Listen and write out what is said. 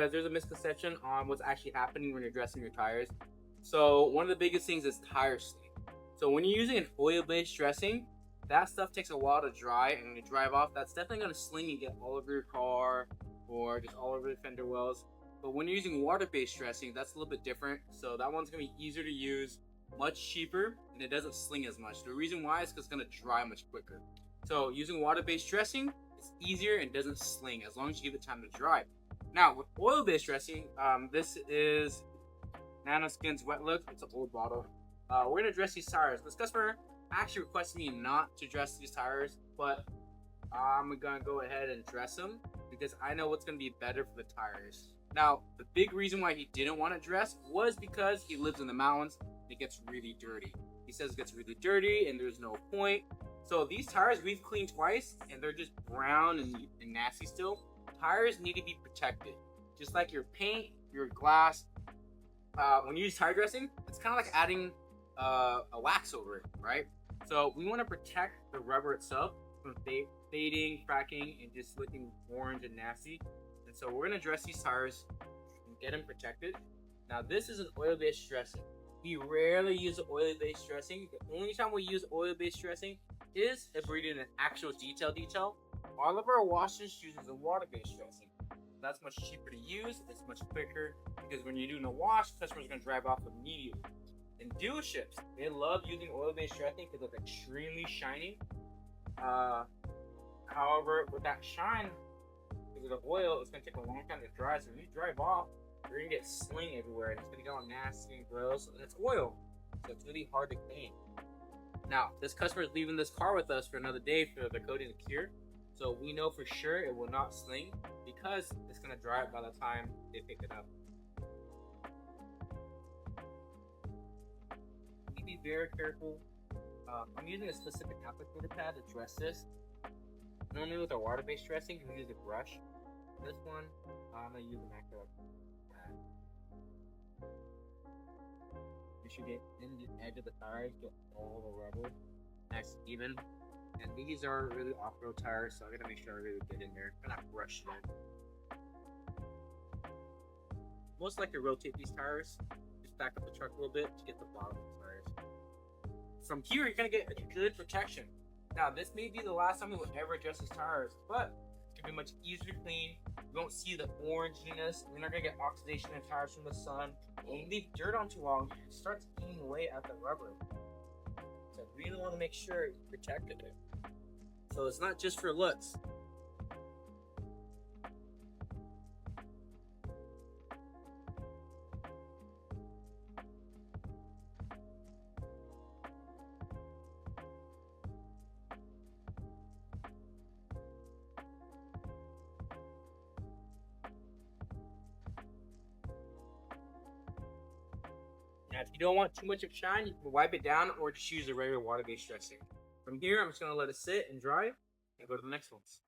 because there's a misconception on what's actually happening when you're dressing your tires. So one of the biggest things is tire stain. So when you're using an oil-based dressing, that stuff takes a while to dry, and when you drive off, that's definitely going to sling and get all over your car or just all over the fender wells. But when you're using water-based dressing, that's a little bit different. So that one's going to be easier to use, much cheaper, and it doesn't sling as much. The reason why is because it's going to dry much quicker. So using water-based dressing, it's easier and doesn't sling as long as you give it time to dry. Now with oil-based dressing, this is Nanoskin's Wet Look. It's an old bottle. We're gonna dress these tires. This customer actually requested me not to dress these tires, but I'm gonna go ahead and dress them because I know what's gonna be better for the tires. Now, the big reason why he didn't want to dress was because he lives in the mountains and it gets really dirty. He says it gets really dirty and there's no point. So these tires we've cleaned twice and they're just brown and nasty still. Tires need to be protected. Just like your paint, your glass. When you use tire dressing, it's kind of like adding a wax over it, right? So we want to protect the rubber itself from fading, cracking, and just looking orange and nasty. And so we're going to dress these tires and get them protected. Now this is an oil-based dressing. We rarely use oil-based dressing. The only time we use oil-based dressing is if we're doing an actual detail. All of our washes uses a water-based dressing. That's much cheaper to use. It's much quicker because when you're doing a wash, customers are going to drive off immediately. And dealerships, they love using oil-based dressing because it's extremely shiny. However, with that shine, because of the oil, it's going to take a long time to dry. So when you drive off, you're going to get sling everywhere. And it's going to get all nasty and gross. And it's oil, so it's really hard to clean. Now, this customer is leaving this car with us for another day for the coating to cure. So we know for sure it will not sling because it's going to dry up by the time they pick it up. You need to be very careful. I'm using a specific applicator pad to dress this. Normally with a water-based dressing, you can use a brush. This one, I'm going to use an acrylic pad. You should get in the edge of the tires, get all the rubber nice and even. And these are really off-road tires, so I gotta make sure I really get in there. I'm not brush it in. Most likely rotate these tires, just back up the truck a little bit to get the bottom of the tires. From here, you're gonna get a good protection. Now, this may be the last time we will ever adjust these tires, but it's gonna be much easier to clean. You won't see the oranginess. You're not gonna get oxidation in tires from the sun. When you leave dirt on too long, it starts eating away at the rubber. So I really want to make sure you protected it. So it's not just for looks. Now, if you don't want too much of shine, you can wipe it down or just use a regular water-based dressing. From here, I'm just going to let it sit and dry and go to the next ones.